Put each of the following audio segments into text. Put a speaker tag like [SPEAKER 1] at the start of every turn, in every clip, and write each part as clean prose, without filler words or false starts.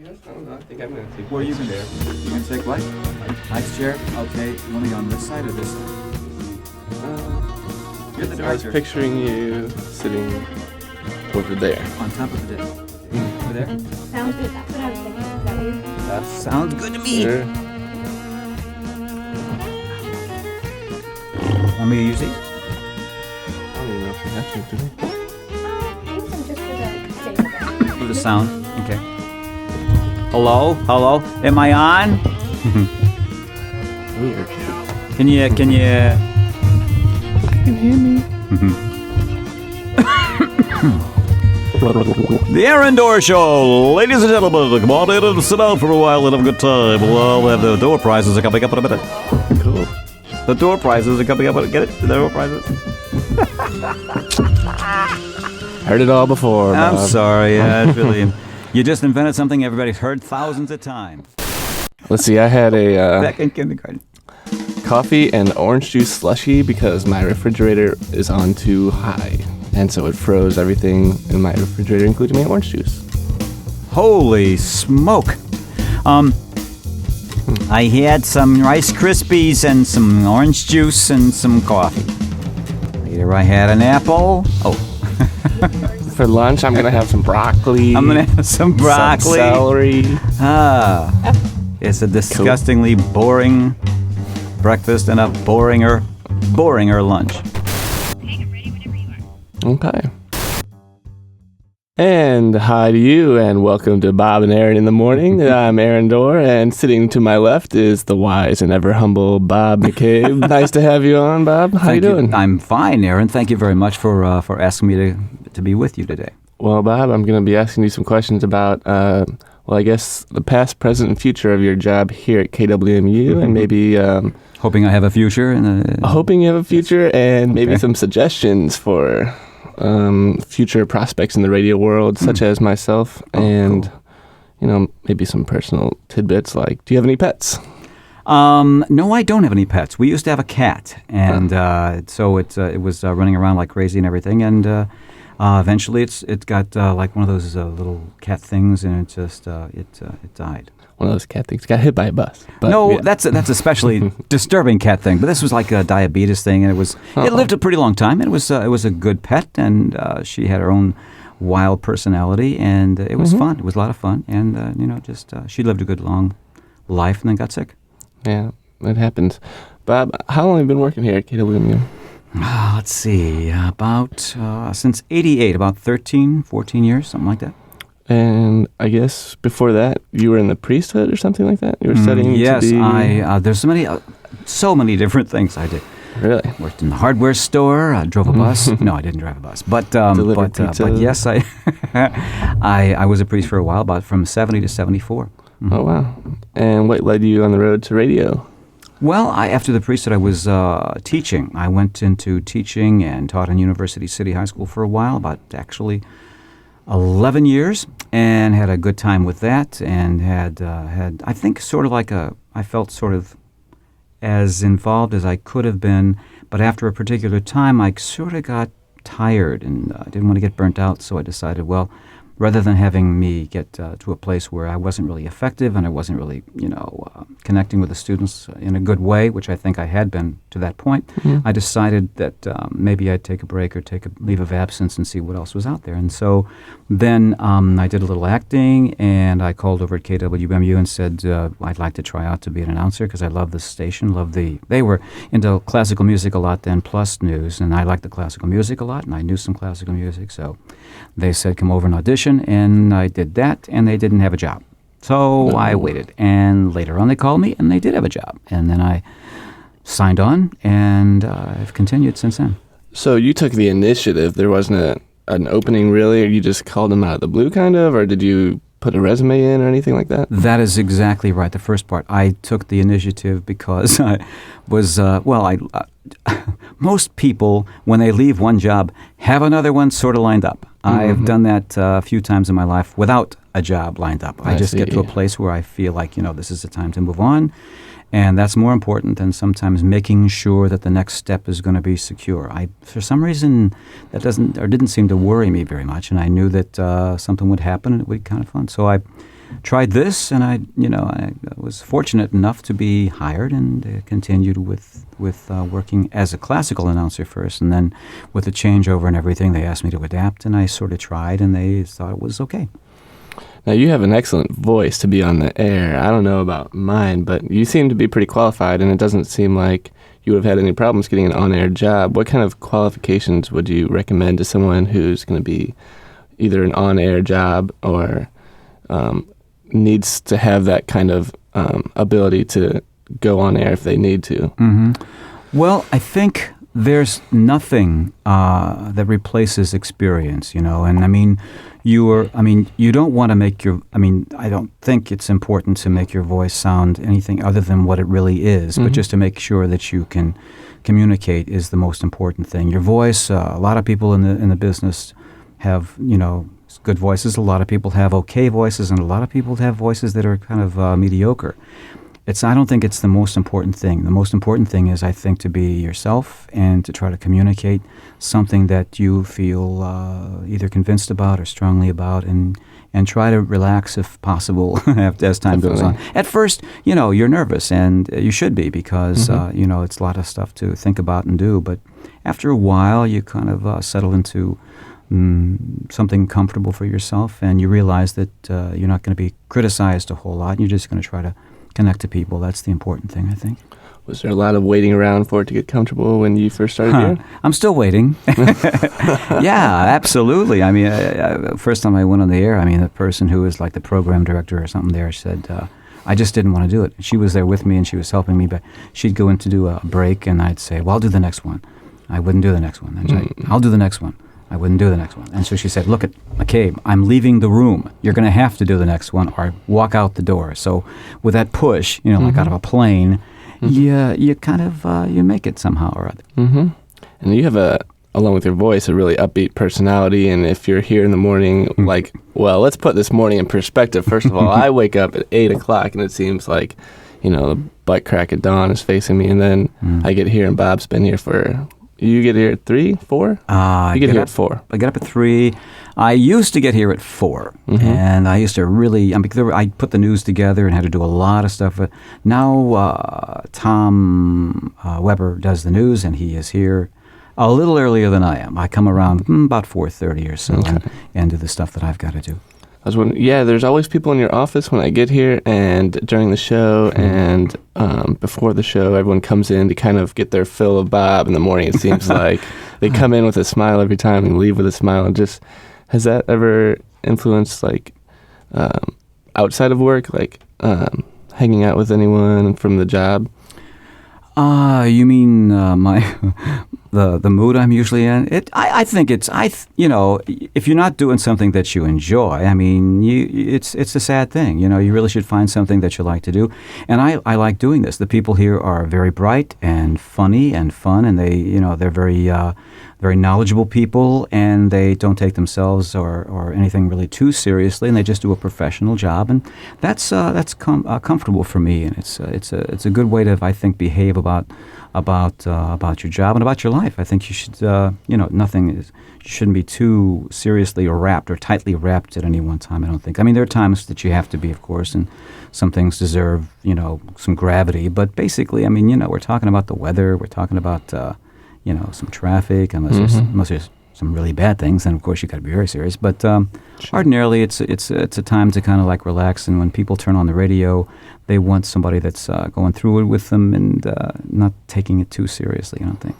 [SPEAKER 1] I don't know. I think I'm going to take
[SPEAKER 2] Where are you going to
[SPEAKER 1] chair.
[SPEAKER 2] You going to take what? Mike's chair? Okay. You want me on this side or this side? You're the
[SPEAKER 1] I was
[SPEAKER 2] director.
[SPEAKER 1] picturing you sitting over there.
[SPEAKER 2] On top of the desk. Over there?
[SPEAKER 3] Sounds good. That's what I was thinking. Is that what you're thinking?
[SPEAKER 2] That sounds good to me.
[SPEAKER 1] Sure.
[SPEAKER 2] Want me to use these?
[SPEAKER 1] I don't even know if we have to, do we?
[SPEAKER 3] Use them just for the sake of it.
[SPEAKER 2] For the sound. Okay. Hello? Hello? Am I on?
[SPEAKER 1] Weird.
[SPEAKER 2] Can you...
[SPEAKER 1] You can hear me.
[SPEAKER 2] The Aaron Door Show! Ladies and gentlemen, come on in and sit down for a while and have a good time. Well, the door prizes are coming up in a minute.
[SPEAKER 1] Cool.
[SPEAKER 2] The door prizes are coming up. Get it? The door prizes?
[SPEAKER 1] Heard it all before,
[SPEAKER 2] I'm
[SPEAKER 1] Bob.
[SPEAKER 2] sorry. It's really... You just invented something everybody's heard thousands of times.
[SPEAKER 1] Let's see, I had a
[SPEAKER 2] Back in kindergarten.
[SPEAKER 1] coffee and orange juice slushie because my refrigerator is on too high. And so it froze everything in my refrigerator, including my orange juice.
[SPEAKER 2] Holy smoke. I had some Rice Krispies and some orange juice and some coffee. Later I had an apple. Oh,
[SPEAKER 1] For lunch, I'm going to have some broccoli.
[SPEAKER 2] I'm going to have some broccoli.
[SPEAKER 1] Some celery.
[SPEAKER 2] It's a disgustingly boring breakfast and a boringer lunch.
[SPEAKER 1] Okay. And hi to you, and welcome to Bob and Aaron in the Morning. I'm Aaron Dorr, and sitting to my left is the wise and ever humble Bob McCabe. Nice to have you on, Bob. How you doing?
[SPEAKER 2] I'm fine, Aaron. Thank you very much for asking me to be with you today.
[SPEAKER 1] Well, Bob, I'm going to be asking you some questions about, I guess the past, present, and future of your job here at KWMU, and maybe...
[SPEAKER 2] Hoping I have a future.
[SPEAKER 1] hoping you have a future, and maybe some suggestions for future prospects in the radio world, such as myself, and,
[SPEAKER 2] cool.
[SPEAKER 1] Maybe some personal tidbits like, do you have any pets?
[SPEAKER 2] No, I don't have any pets. We used to have a cat, and so it was running around like crazy and everything, and eventually it got like one of those little cat things, and it died.
[SPEAKER 1] One of those cat things got hit by a bus. But,
[SPEAKER 2] No,
[SPEAKER 1] yeah.
[SPEAKER 2] that's especially disturbing cat thing. But this was like a diabetes thing, and it lived a pretty long time. And it was a good pet, and she had her own wild personality, and it was fun. It was a lot of fun, and she lived a good long life, and then got sick.
[SPEAKER 1] Yeah, it happens. Bob, how long have you been working here at KWMU?
[SPEAKER 2] Let's see, about since '88, about 13, 14 years, something like that.
[SPEAKER 1] And I guess before that, you were in the priesthood or something like that? You were studying
[SPEAKER 2] Yes,
[SPEAKER 1] to be...
[SPEAKER 2] there's so many different things I did.
[SPEAKER 1] Really?
[SPEAKER 2] Worked in the hardware store. I drove a bus. No, I didn't drive a bus. But yes, I was a priest for a while, about from 70 to 74. Mm-hmm.
[SPEAKER 1] Oh, wow. And what led you on the road to radio?
[SPEAKER 2] Well, after the priesthood, I was teaching. I went into teaching and taught in University City High School for a while, about actually 11 years, and had a good time with that, and had I think sort of like I felt sort of as involved as I could have been, but after a particular time I sort of got tired and didn't want to get burnt out, so I decided, well, rather than having me get to a place where I wasn't really effective and I wasn't really, connecting with the students in a good way, which I think I had been to that point, I decided that maybe I'd take a break or take a leave of absence and see what else was out there. And so then I did a little acting, and I called over at KWMU and said I'd like to try out to be an announcer because I love the station, they were into classical music a lot then, plus news, and I liked the classical music a lot, and I knew some classical music, so they said come over and audition, and I did that, and they didn't have a job. So I waited, and later on they called me, and they did have a job. And then I signed on, and I've continued since then.
[SPEAKER 1] So you took the initiative. There wasn't an opening, really, or you just called them out of the blue, kind of, or did you put a resume in or anything like that?
[SPEAKER 2] That is exactly right, the first part. I took the initiative because I was, most people, when they leave one job, have another one sort of lined up. I've done that a few times in my life without a job lined up. I just get to a place where I feel like, this is the time to move on. And that's more important than sometimes making sure that the next step is going to be secure. For some reason, that didn't seem to worry me very much. And I knew that something would happen and it would be kind of fun. So tried this, and I was fortunate enough to be hired and continued with working as a classical announcer first, and then with the changeover and everything, they asked me to adapt, and I sort of tried, and they thought it was okay.
[SPEAKER 1] Now, you have an excellent voice to be on the air. I don't know about mine, but you seem to be pretty qualified, and it doesn't seem like you would have had any problems getting an on-air job. What kind of qualifications would you recommend to someone who's going to be either an on-air job or needs to have that kind of ability to go on air if they need to?
[SPEAKER 2] Mm-hmm. Well, I think there's nothing that replaces experience, and I mean, you don't want to make I don't think it's important to make your voice sound anything other than what it really is, but just to make sure that you can communicate is the most important thing. Your voice, a lot of people in the business have, good voices. A lot of people have okay voices, and a lot of people have voices that are kind of mediocre. I don't think it's the most important thing. The most important thing is, I think, to be yourself and to try to communicate something that you feel either convinced about or strongly about, and try to relax if possible as time goes on. At first, you're nervous, and you should be, because, it's a lot of stuff to think about and do. But after a while, you kind of settle into something comfortable for yourself, and you realize that you're not going to be criticized a whole lot, and you're just going to try to connect to people. That's the important thing, I think.
[SPEAKER 1] Was there a lot of waiting around for it to get comfortable when you first started here?
[SPEAKER 2] I'm still waiting. Yeah, absolutely. I mean, first time I went on the air, the person who was like the program director or something there said, I just didn't want to do it. She was there with me, and she was helping me, but she'd go in to do a break, and I'd say, well, I'll do the next one. I wouldn't do the next one. And she'd say, I'll do the next one. I wouldn't do the next one. And so she said, look, McCabe, I'm leaving the room. You're going to have to do the next one or walk out the door. So with that push, like out of a plane, you kind of, you make it somehow or other.
[SPEAKER 1] Mm-hmm. And you have along with your voice, a really upbeat personality. And if you're here in the morning, let's put this morning in perspective. First of all, I wake up at 8 o'clock, and it seems like, the butt crack at dawn is facing me. And then I get here, and Bob's been here for... You get here at 3, 4? You get here at 4.
[SPEAKER 2] I get up at 3. I used to get here at 4, and I used to really, I put the news together and had to do a lot of stuff. Now Tom Weber does the news, and he is here a little earlier than I am. I come around about 4:30 or so and do the stuff that I've got to do.
[SPEAKER 1] I was wondering, there's always people in your office when I get here, and during the show and before the show, everyone comes in to kind of get their fill of Bob in the morning. It seems like they come in with a smile every time and leave with a smile. And just, has that ever influenced, outside of work, hanging out with anyone from the job?
[SPEAKER 2] You mean the mood I'm usually in? I think it's if you're not doing something that you enjoy, it's a sad thing. You really should find something that you like to do. And I like doing this. The people here are very bright and funny and fun, and they're very knowledgeable people, and they don't take themselves or anything really too seriously, and they just do a professional job, and that's comfortable for me, and it's a good way to, I think, behave about your job and about your life. I think you should you shouldn't be too seriously wrapped or tightly wrapped at any one time. I don't think. There are times that you have to be, of course, and some things deserve some gravity, but basically, we're talking about the weather, we're talking about some traffic, unless there's some really bad things, and of course you got to be very serious. But ordinarily, it's a time to kind of relax. And when people turn on the radio, they want somebody that's going through it with them and not taking it too seriously. I don't think.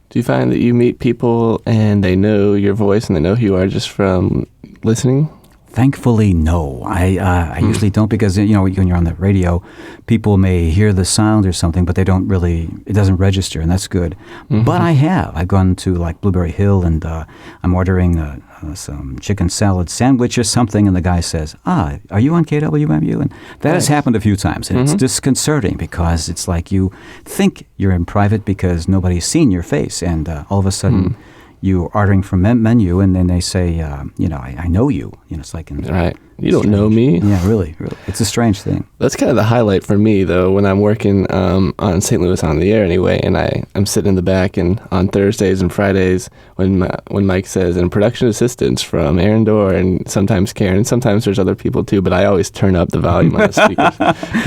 [SPEAKER 1] Do you find that you meet people and they know your voice and they know who you are just from listening?
[SPEAKER 2] Thankfully, no. I usually don't, because when you're on the radio, people may hear the sound or something, but it doesn't register, and that's good. But I've gone to Blueberry Hill, and I'm ordering some chicken salad sandwich or something, and the guy says, are you on KWMU? And that has happened a few times, and it's disconcerting, because it's like you think you're in private because nobody's seen your face, and all of a sudden you're ordering from menu, and then they say, I know you. It's like
[SPEAKER 1] right. You don't know me.
[SPEAKER 2] Yeah, really. It's a strange thing.
[SPEAKER 1] That's kind of the highlight for me, though, when I'm working on St. Louis on the Air anyway, and I'm sitting in the back, and on Thursdays and Fridays, when Mike says, and production assistance from Aaron Dorr, and sometimes Karen, and sometimes there's other people too, but I always turn up the volume on the speakers.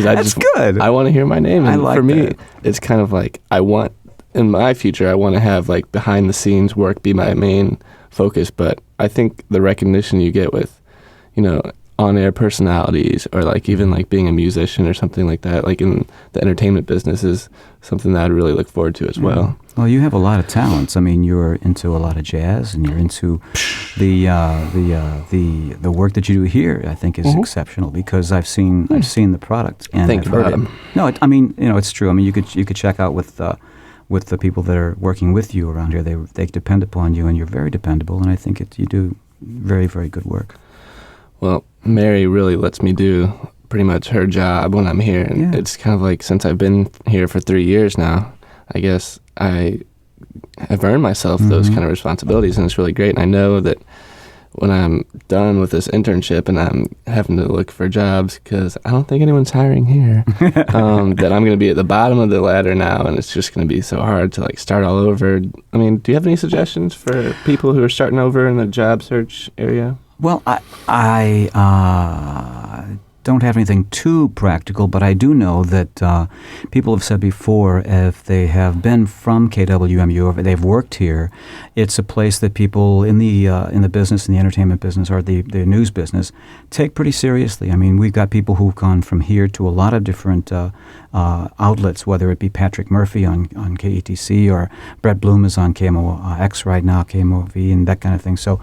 [SPEAKER 2] That's good.
[SPEAKER 1] I want to hear my name. And
[SPEAKER 2] I like
[SPEAKER 1] for me,
[SPEAKER 2] that.
[SPEAKER 1] it's kind of like in my future, I want to have like behind the scenes work be my main focus, but I think the recognition you get with, on-air personalities, or like even like being a musician or something like that, like in the entertainment business, is something that I'd really look forward to as well.
[SPEAKER 2] Well, you have a lot of talents. I mean, you're into a lot of jazz, and you're into the work that you do here. I think is exceptional, because I've seen the product and
[SPEAKER 1] Thank
[SPEAKER 2] I've
[SPEAKER 1] you,
[SPEAKER 2] heard
[SPEAKER 1] Bob.
[SPEAKER 2] it. No, it's true. I mean, you could check out with the people that are working with you around here. They depend upon you, and you're very dependable. And I think you do very, very good work.
[SPEAKER 1] Well, Mary really lets me do pretty much her job when I'm here. And it's kind of like, since I've been here for 3 years now, I guess I have earned myself those kind of responsibilities, and it's really great. And I know that when I'm done with this internship and I'm having to look for jobs, because I don't think anyone's hiring here, that I'm going to be at the bottom of the ladder now, and it's just going to be so hard to like start all over. I mean, do you have any suggestions for people who are starting over in the job search area?
[SPEAKER 2] Well, I don't have anything too practical, but I do know that people have said before, if they have been from KWMU, or they've worked here, it's a place that people in the business, in the entertainment business, or the news business, take pretty seriously. I mean, we've got people who've gone from here to a lot of different outlets, whether it be Patrick Murphy on KETC, or Brett Bloom is on KMOX right now, KMOV, and that kind of thing. So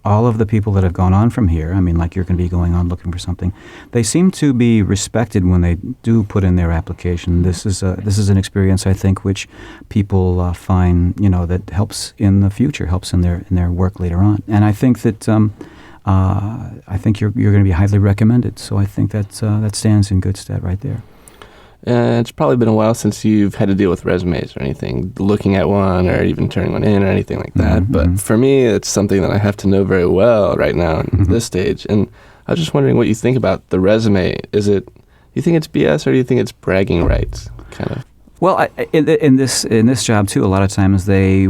[SPEAKER 2] all of the people that have gone on from here, I mean, like you're going to be going on looking for something, they seem to be respected when they do put in their application. This is an experience, I think, which people find, that helps in the future, helps in their work later on. And I think that you're going to be highly recommended. So I think that stands in good stead right there.
[SPEAKER 1] It's probably been a while since you've had to deal with resumes or anything, looking at one or even turning one in or anything like that. But for me, it's something that I have to know very well right now in this stage. And I was just wondering what you think about the resume. You think it's BS, or do you think it's bragging rights, kind of?
[SPEAKER 2] Well, in this job too, a lot of times the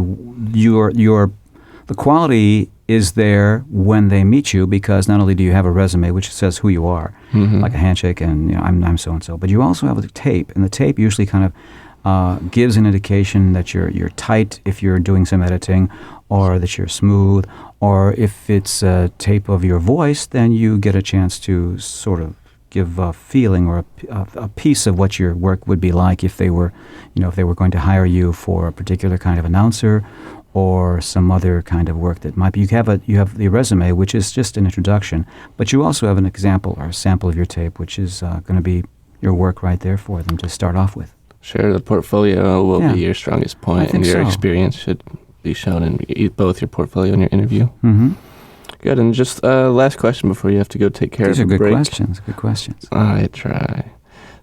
[SPEAKER 2] quality is there when they meet you, because not only do you have a resume which says who you are, like a handshake and I'm so and so, but you also have a tape, and the tape usually kind of gives an indication that you're tight if you're doing some editing, or that you're smooth, or if it's a tape of your voice, then you get a chance to sort of give a feeling or a piece of what your work would be like if they were going to hire you for a particular kind of announcer, or some other kind of work that might be. You have the resume, which is just an introduction, but you also have an example or a sample of your tape, which is going to be your work right there for them to start off with.
[SPEAKER 1] Sure, the portfolio will be your strongest point, and your experience should be shown in both your portfolio and your interview. Good, and just last question before you have to go take care of a break.
[SPEAKER 2] These are good questions.
[SPEAKER 1] I try.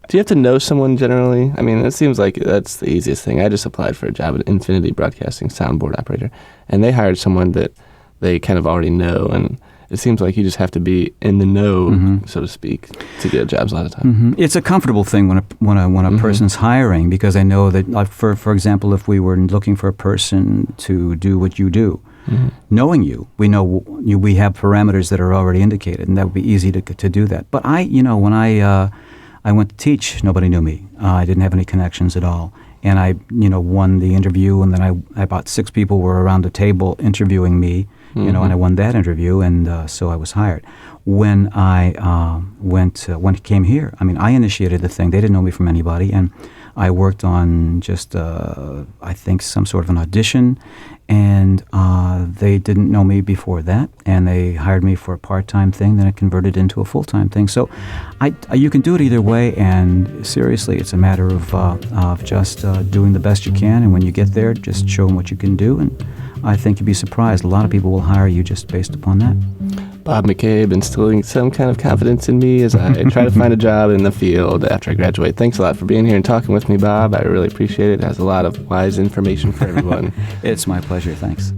[SPEAKER 1] Do you have to know someone generally? I mean, it seems like that's the easiest thing. I just applied for a job at Infinity Broadcasting, soundboard operator, and they hired someone that they kind of already know, and it seems like you just have to be in the know, so to speak, to get jobs a lot of time.
[SPEAKER 2] It's a comfortable thing when a person's hiring, because I know that, like, for example, if we were looking for a person to do what you do, knowing you, we know we have parameters that are already indicated, and that would be easy to do that. But when I went to teach, nobody knew me. I didn't have any connections at all. And I, won the interview, and then about 6 people were around the table interviewing me, and I won that interview, and so I was hired. When I when I came here, I mean, I initiated the thing. They didn't know me from anybody, and I worked on just, I think, some sort of an audition, and they didn't know me before that, and they hired me for a part-time thing, then it converted into a full-time thing. So you can do it either way, and seriously, it's a matter of just doing the best you can, and when you get there, just show them what you can do, and I think you'd be surprised. A lot of people will hire you just based upon that.
[SPEAKER 1] Bob McCabe instilling some kind of confidence in me as I try to find a job in the field after I graduate. Thanks a lot for being here and talking with me, Bob. I really appreciate it. It has a lot of wise information for everyone.
[SPEAKER 2] It's my pleasure. Thanks.